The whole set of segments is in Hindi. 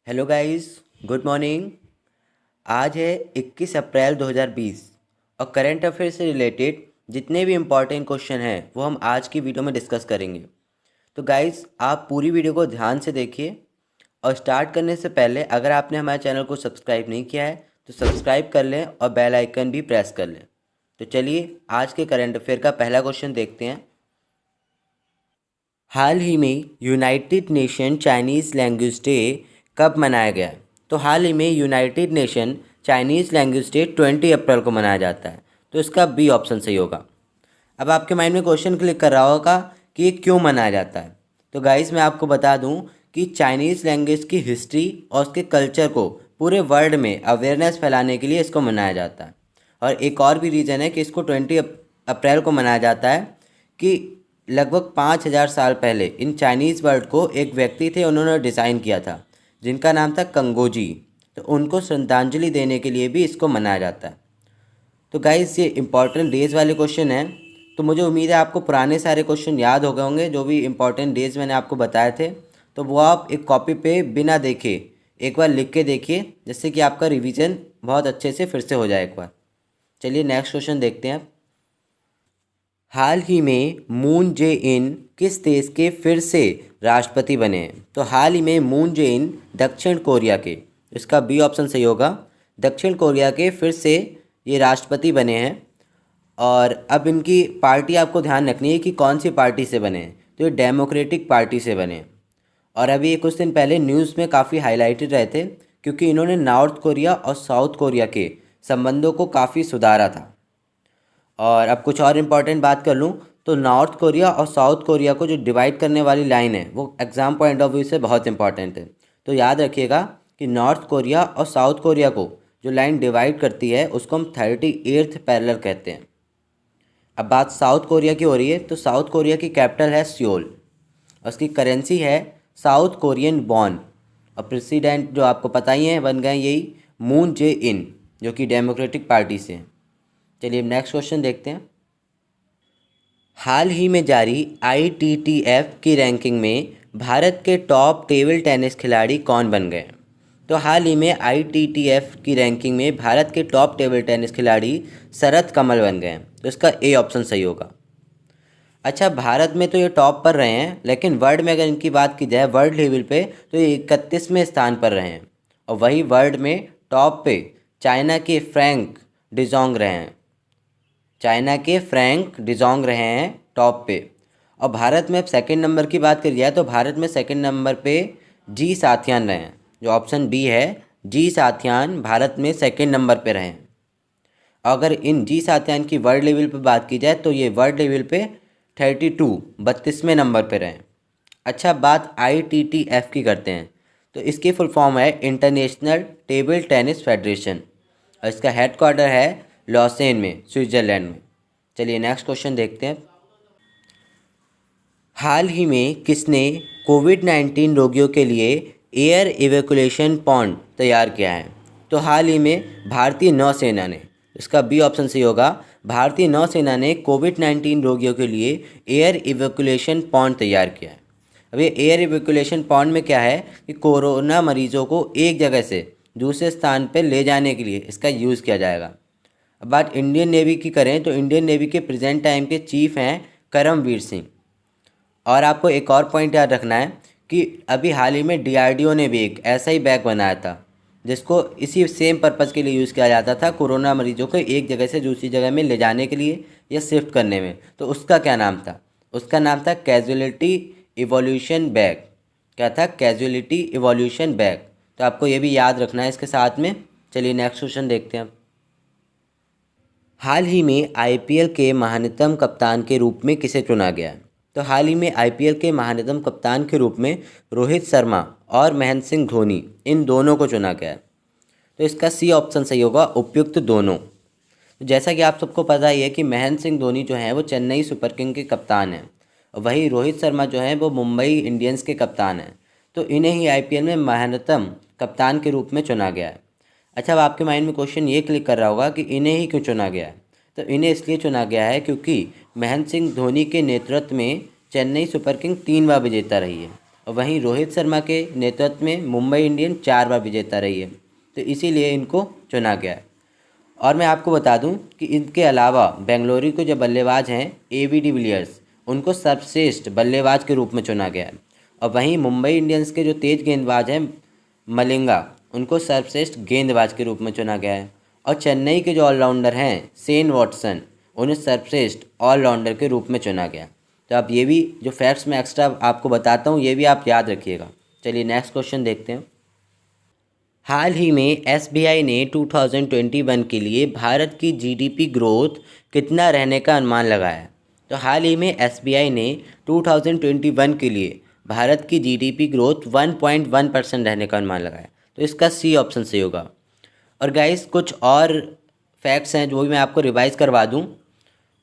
Hello guys, good morning. आज है 21 अप्रैल 2020 और करंट अफेयर से रिलेटेड जितने भी इम्पॉर्टेंट क्वेश्चन हैं वो हम आज की वीडियो में डिस्कस करेंगे। तो गाइस, आप पूरी वीडियो को ध्यान से देखिए और स्टार्ट करने से पहले अगर आपने हमारे चैनल को सब्सक्राइब नहीं किया है तो सब्सक्राइब कर लें और बेल आइकन भी प्रेस कर लें। तो चलिए आज के करंट अफेयर का पहला क्वेश्चन देखते हैं। हाल ही में United nation Chinese language day कब मनाया गया? तो हाल ही में United nation Chinese language day 20 अप्रैल को मनाया जाता है। तो इसका बी ऑप्शन सही होगा। अब आपके माइंड में क्वेश्चन क्लिक कर रहा होगा कि ये क्यों मनाया जाता है। तो गाइस, मैं आपको बता दूं कि चाइनीज़ लैंग्वेज की हिस्ट्री और उसके कल्चर को पूरे वर्ल्ड में अवेयरनेस फैलाने के लिए इसको मनाया जाता है। और एक और भी रीज़न है कि इसको 20 अप्रैल को मनाया जाता है कि लगभग 5000 साल पहले इन चाइनीज़ वर्ड को एक व्यक्ति थे, उन्होंने डिज़ाइन किया था जिनका नाम था कंगोजी। तो उनको श्रद्धांजलि देने के लिए भी इसको मनाया जाता है। तो गाइस, ये इंपॉर्टेंट डेज वाले क्वेश्चन हैं। तो मुझे उम्मीद है आपको पुराने सारे क्वेश्चन याद हो गए होंगे जो भी इंपॉर्टेंट डेज मैंने आपको बताए थे। तो वो आप एक कॉपी पे बिना देखे एक बार लिख के देखिए, जिससे कि आपका रिवीजन बहुत अच्छे से फिर से हो जाए एक बार। चलिए नेक्स्ट क्वेश्चन देखते हैं। हाल ही में मून जे इन किस देश के फिर से राष्ट्रपति बने हैं? तो हाल ही में मून जे इन दक्षिण कोरिया के, इसका बी ऑप्शन सही होगा। दक्षिण कोरिया के फिर से ये राष्ट्रपति बने हैं। और अब इनकी पार्टी आपको ध्यान रखनी है कि कौन सी पार्टी से बने हैं। तो ये डेमोक्रेटिक पार्टी से बने हैं। और अभी ये कुछ दिन पहले न्यूज़ में काफ़ी हाईलाइटेड रहे थे क्योंकि इन्होंने नॉर्थ कोरिया और साउथ कोरिया के संबंधों को काफ़ी सुधारा था। और अब कुछ और इम्पॉर्टेंट बात कर लूँ तो नॉर्थ कोरिया और साउथ कोरिया को जो डिवाइड करने वाली लाइन है वो एग्ज़ाम पॉइंट ऑफ व्यू से बहुत इंपॉर्टेंट है। तो याद रखिएगा कि नॉर्थ कोरिया और साउथ कोरिया को जो लाइन डिवाइड करती है उसको हम 38th पैरेलल कहते हैं। अब बात साउथ कोरिया की हो रही है तो साउथ कोरिया की कैपिटल है सियोल और उसकी करेंसी है साउथ कोरियन वॉन। और प्रेसिडेंट जो आपको पता ही है बन गए यही मून जे इन, जो कि डेमोक्रेटिक पार्टी से हैं। चलिए नेक्स्ट क्वेश्चन देखते हैं। हाल ही में जारी ITTF की रैंकिंग में भारत के टॉप टेबल टेनिस खिलाड़ी कौन बन गए? तो हाल ही में ITTF की रैंकिंग में भारत के टॉप टेबल टेनिस खिलाड़ी शरत कमल बन गए हैं। तो इसका ए ऑप्शन सही होगा। अच्छा, भारत में तो ये टॉप पर रहे हैं, लेकिन वर्ल्ड में अगर इनकी बात की जाए वर्ल्ड लेवल पे तो ये 31वें स्थान पर रहे हैं। और वही वर्ल्ड में टॉप पे चाइना के फ्रैंक डिजोंग रहे हैं। चाइना के फ्रैंक डिजोंग रहे हैं टॉप पे। और भारत में अब सेकंड नंबर की बात करी जाए तो भारत में सेकंड नंबर पे जी साथियान रहे हैं। जो ऑप्शन बी है, जी साथियान भारत में सेकंड नंबर पे रहे हैं। अगर इन जी साथियान की वर्ल्ड लेवल पे बात की जाए तो ये वर्ल्ड लेवल पे 32वें नंबर पे रहे हैं। अच्छा, बात ITTF की करते हैं तो इसकी फुल फॉर्म है इंटरनेशनल टेबल टेनिस फेडरेशन और इसका हेडक्वार्टर है लॉसेन में, स्विट्ज़रलैंड में। चलिए नेक्स्ट क्वेश्चन देखते हैं। हाल ही में किसने कोविड-19 रोगियों के लिए एयर इवैक्यूएशन पॉन्ड तैयार किया है? तो हाल ही में भारतीय नौसेना ने, इसका बी ऑप्शन सही होगा। भारतीय नौसेना ने कोविड-19 रोगियों के लिए एयर इवैक्यूएशन पॉन्ड तैयार किया है। अब ये एयर इवैक्यूएशन पॉन्ड में क्या है कि कोरोना मरीजों को एक जगह से दूसरे स्थान पर ले जाने के लिए इसका यूज़ किया जाएगा। अब बात इंडियन नेवी की करें तो इंडियन नेवी के प्रेजेंट टाइम के चीफ हैं करमवीर सिंह। और आपको एक और पॉइंट याद रखना है कि अभी हाल ही में DRDO ने भी एक ऐसा ही बैग बनाया था जिसको इसी सेम पर्पज़ के लिए यूज़ किया जाता था, कोरोना मरीजों को एक जगह से दूसरी जगह में ले जाने के लिए या शिफ्ट करने में। तो उसका क्या नाम था? उसका नाम था कैजुअलिटी इवोल्यूशन बैग। क्या था? Casualty evolution bag. तो आपको ये भी याद रखना है इसके साथ में। चलिए नेक्स्ट क्वेश्चन देखते हैं। हाल ही में IPL के महानतम कप्तान के रूप में किसे चुना गया है? तो हाल ही में IPL के महानतम कप्तान के रूप में रोहित शर्मा और महेंद्र सिंह धोनी, इन दोनों को चुना गया है। तो इसका सी ऑप्शन सही होगा, उपयुक्त दोनों। तो जैसा कि आप सबको पता ही है कि महेंद्र सिंह धोनी जो हैं वो चेन्नई सुपर किंग के कप्तान हैं और वही रोहित शर्मा जो हैं वो मुंबई इंडियंस के कप्तान हैं। तो इन्हें ही IPL में महानतम कप्तान के रूप में चुना गया है। अच्छा, अब आपके माइंड में क्वेश्चन ये क्लिक कर रहा होगा कि इन्हें ही क्यों चुना गया है? तो इन्हें इसलिए चुना गया है क्योंकि महेंद्र सिंह धोनी के नेतृत्व में चेन्नई सुपर किंग 3 बार विजेता रही है और वहीं रोहित शर्मा के नेतृत्व में मुंबई इंडियंस 4 बार विजेता रही है, तो इसीलिए इनको चुना गया है। और मैं आपको बता दूं कि इनके अलावा बेंगलुरु के जो बल्लेबाज हैं AB डिविलियर्स, उनको सर्वश्रेष्ठ बल्लेबाज के रूप में चुना गया है। और वहीं मुंबई इंडियंस के जो तेज गेंदबाज हैं मलिंगा, उनको सर्वश्रेष्ठ गेंदबाज के रूप में चुना गया है। और चेन्नई के जो ऑलराउंडर हैं शेन वॉटसन, उन्हें सर्वश्रेष्ठ ऑलराउंडर के रूप में चुना गया। तो आप ये भी जो फैक्ट्स मैं एक्स्ट्रा आपको बताता हूँ, ये भी आप याद रखिएगा। चलिए नेक्स्ट क्वेश्चन देखते हैं। हाल ही में SBI ने 2021 के लिए भारत की GDP ग्रोथ कितना रहने का अनुमान लगाया। तो हाल ही में SBI ने 2021 के लिए भारत की GDP ग्रोथ 1.1% रहने का अनुमान लगाया। तो इसका C ऑप्शन सही होगा। और गाइस कुछ और फैक्ट्स हैं जो भी मैं आपको रिवाइज़ करवा दूं,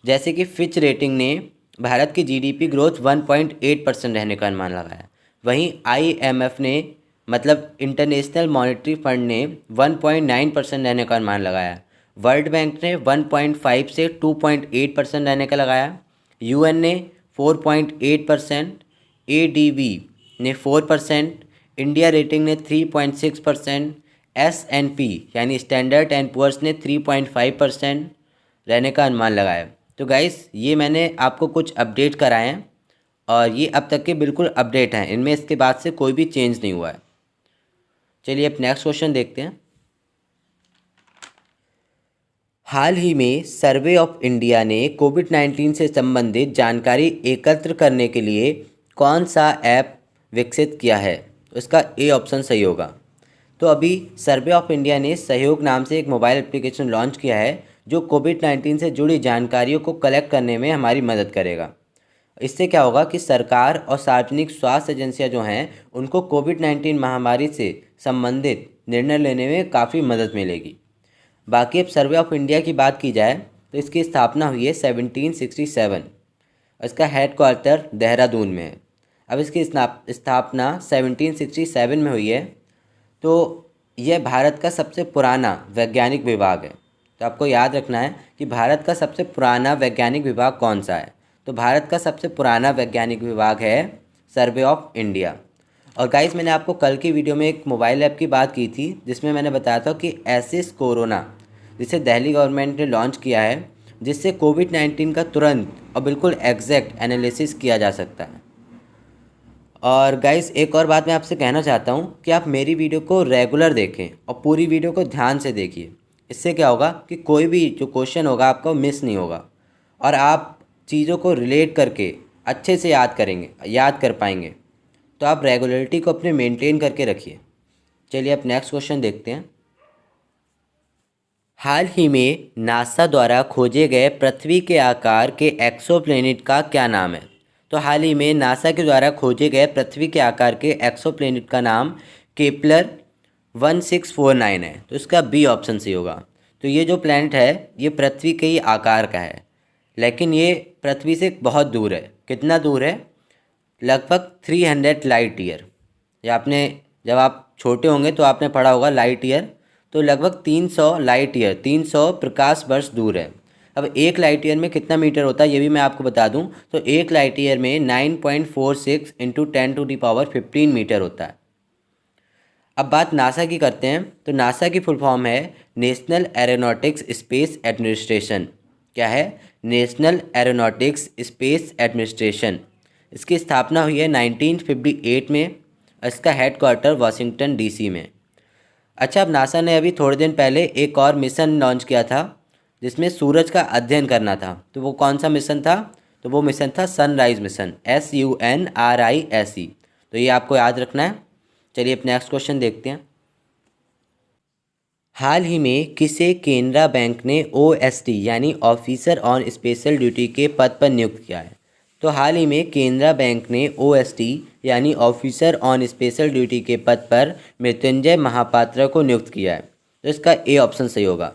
जैसे कि फिच रेटिंग ने भारत की GDP ग्रोथ 1.8% रहने का अनुमान लगाया। वहीं IMF ने मतलब इंटरनेशनल मॉनेटरी फंड ने 1.9% रहने का अनुमान लगाया। वर्ल्ड बैंक ने 1.5 से 2.8% रहने का लगाया। UN ने 4.8%, ADB ने 4%, इंडिया रेटिंग ने 3.6%, S&P यानी स्टैंडर्ड एंड पुअर्स ने 3.5% रहने का अनुमान लगाया। तो गाइस ये मैंने आपको कुछ अपडेट कराए हैं और ये अब तक के बिल्कुल अपडेट हैं, इनमें इसके बाद से कोई भी चेंज नहीं हुआ है। चलिए अब नेक्स्ट क्वेश्चन देखते हैं। हाल ही में सर्वे ऑफ इंडिया ने कोविड-19 से संबंधित जानकारी एकत्र करने के लिए कौन सा ऐप विकसित किया है। उसका A ऑप्शन सही होगा। तो अभी सर्वे ऑफ इंडिया ने सहयोग नाम से एक मोबाइल एप्लीकेशन लॉन्च किया है जो कोविड-19 से जुड़ी जानकारियों को कलेक्ट करने में हमारी मदद करेगा। इससे क्या होगा कि सरकार और सार्वजनिक स्वास्थ्य एजेंसियां जो हैं उनको कोविड-19 महामारी से संबंधित निर्णय लेने में काफ़ी मदद मिलेगी। बाकी अब सर्वे ऑफ इंडिया की बात की जाए तो इसकी स्थापना हुई है 1767। इसका हेडक्वार्टर देहरादून में है। अब इसकी स्थापना 1767 में हुई है, तो यह भारत का सबसे पुराना वैज्ञानिक विभाग है। तो आपको याद रखना है कि भारत का सबसे पुराना वैज्ञानिक विभाग कौन सा है। तो भारत का सबसे पुराना वैज्ञानिक विभाग है सर्वे ऑफ इंडिया। और गाइस मैंने आपको कल की वीडियो में एक मोबाइल ऐप की बात की थी जिसमें मैंने बताया था कि एसिस कोरोना, जिसे दिल्ली गवर्नमेंट ने लॉन्च किया है, जिससे कोविड-19 का तुरंत और बिल्कुल एग्जैक्ट एनालिसिस किया जा सकता है। और गाइस एक और बात मैं आपसे कहना चाहता हूँ कि आप मेरी वीडियो को रेगुलर देखें और पूरी वीडियो को ध्यान से देखिए। इससे क्या होगा कि कोई भी जो क्वेश्चन होगा आपको मिस नहीं होगा और आप चीज़ों को रिलेट करके अच्छे से याद कर पाएंगे। तो आप रेगुलरिटी को अपने मेंटेन करके रखिए। चलिए अब नेक्स्ट क्वेश्चन देखते हैं। हाल ही में नासा द्वारा खोजे गए पृथ्वी के आकार के एक्सोप्लैनेट का क्या नाम है। तो हाल ही में नासा के द्वारा खोजे गए पृथ्वी के आकार के एक्सोप्लैनेट का नाम केपलर 1649 है। तो इसका B ऑप्शन सही होगा। तो ये जो प्लैनेट है ये पृथ्वी के ही आकार का है, लेकिन ये पृथ्वी से बहुत दूर है। कितना दूर है? लगभग 300 लाइट ईयर। या आपने जब आप छोटे होंगे तो आपने पढ़ा होगा लाइट ईयर, तो लगभग 300 लाइट ईयर, 300 प्रकाश वर्ष दूर है। अब एक लाइट ईयर में कितना मीटर होता है ये भी मैं आपको बता दूं। तो एक लाइट ईयर में 9.46 इंटू 10⁻15 मीटर होता है। अब बात नासा की करते हैं। तो नासा की फुल फॉर्म है नेशनल एरोनॉटिक्स स्पेस एडमिनिस्ट्रेशन। क्या है? National aeronautics space administration. इसकी स्थापना हुई है 1958 में। इसका हेडक्वार्टर वाशिंगटन DC में। अच्छा, अब नासा ने अभी थोड़े दिन पहले एक और मिशन लॉन्च किया था जिसमें सूरज का अध्ययन करना था। तो वो कौन सा मिशन था? तो वो मिशन था सनराइज मिशन, SUNRISE। तो ये आपको याद रखना है। चलिए अब नेक्स्ट क्वेश्चन देखते हैं। हाल ही में किसे केनरा बैंक ने OSD यानी ऑफिसर ऑन स्पेशल ड्यूटी के पद पर नियुक्त किया है। तो हाल ही में केनरा बैंक ने OSD यानी ऑफिसर ऑन स्पेशल ड्यूटी के पद पर मृत्युंजय महापात्रा को नियुक्त किया है। तो इसका A ऑप्शन सही होगा।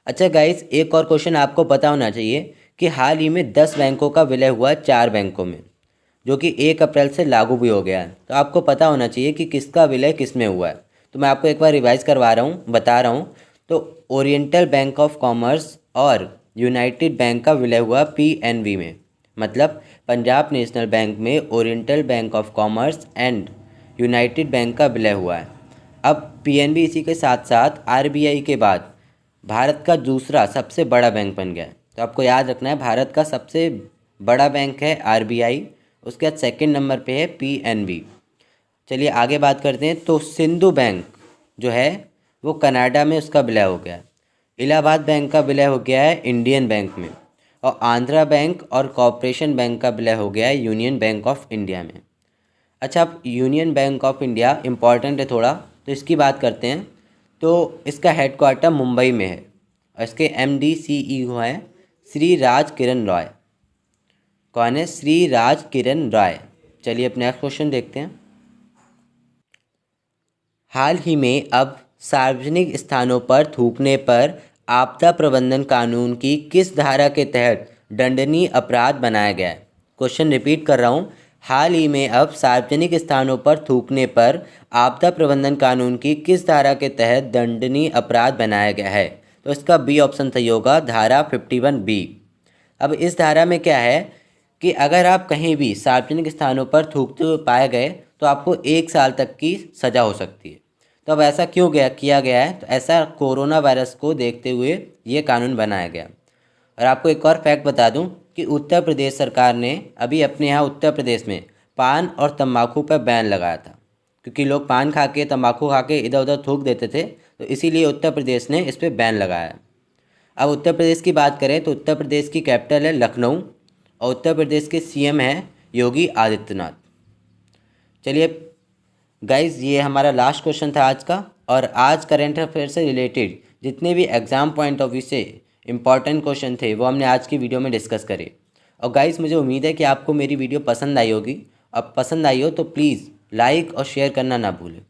अच्छा गाइस, एक और क्वेश्चन आपको पता होना चाहिए कि हाल ही में 10 बैंकों का विलय हुआ 4 बैंकों में, जो कि 1 अप्रैल से लागू भी हो गया है। तो आपको पता होना चाहिए कि किसका विलय किस में हुआ है। तो मैं आपको एक बार रिवाइज बता रहा हूँ। तो ओरिएंटल बैंक ऑफ कॉमर्स और यूनाइटेड बैंक का विलय हुआ PNB में। मतलब पंजाब नेशनल बैंक में oriental bank of commerce and United bank का विलय हुआ है। अब पीएनबी इसी के साथ साथ आरबीआई के बाद भारत का दूसरा सबसे बड़ा बैंक बन गया है। तो आपको याद रखना है, भारत का सबसे बड़ा बैंक है आरबीआई, उसके बाद सेकंड नंबर पे है पीएनबी। चलिए आगे बात करते हैं। तो सिंधु बैंक जो है वो कनाडा में उसका विलय हो गया है। इलाहाबाद बैंक का विलय हो गया है इंडियन बैंक में, और आंध्रा बैंक और कॉर्पोरेशन बैंक का विलय हो गया है यूनियन बैंक ऑफ इंडिया में। अच्छा, अब union bank of India important है थोड़ा, तो इसकी बात करते हैं। तो इसका हेडक्वार्टर मुंबई में है और इसके एमडी सीईओ हैं श्री राज किरण रॉय। कौन है? श्री राज किरण रॉय। चलिए अब नेक्स्ट क्वेश्चन देखते हैं। हाल ही में अब सार्वजनिक स्थानों पर थूकने पर आपदा प्रबंधन कानून की किस धारा के तहत दंडनीय अपराध बनाया गया है? क्वेश्चन रिपीट कर रहा हूँ। हाल ही में अब सार्वजनिक स्थानों पर थूकने पर आपदा प्रबंधन कानून की किस धारा के तहत दंडनीय अपराध बनाया गया है? तो इसका बी ऑप्शन सही होगा, धारा 51B। अब इस धारा में क्या है कि अगर आप कहीं भी सार्वजनिक स्थानों पर थूकते हुए पाए गए तो आपको 1 साल तक की सज़ा हो सकती है। तो अब ऐसा क्यों किया गया है? तो ऐसा कोरोना वायरस को देखते हुए ये कानून बनाया गया। और आपको एक और फैक्ट बता दूं कि उत्तर प्रदेश सरकार ने अभी अपने यहाँ उत्तर प्रदेश में पान और तंबाकू पर बैन लगाया था, क्योंकि लोग पान खा के तंबाकू खा के इधर उधर थूक देते थे, तो इसीलिए उत्तर प्रदेश ने इस पर बैन लगाया। अब उत्तर प्रदेश की बात करें तो उत्तर प्रदेश की कैपिटल है लखनऊ और उत्तर प्रदेश के सीएम हैं योगी आदित्यनाथ। चलिए गाइज़, ये हमारा लास्ट क्वेश्चन था आज का। और आज करेंट अफेयर से रिलेटेड जितने भी एग्ज़ाम पॉइंट ऑफ व्यू से इंपॉर्टेंट क्वेश्चन थे वो हमने आज की वीडियो में डिस्कस करे। और गाइज़, मुझे उम्मीद है कि आपको मेरी वीडियो पसंद आई होगी। अब पसंद आई हो तो प्लीज़ लाइक और शेयर करना ना भूलें।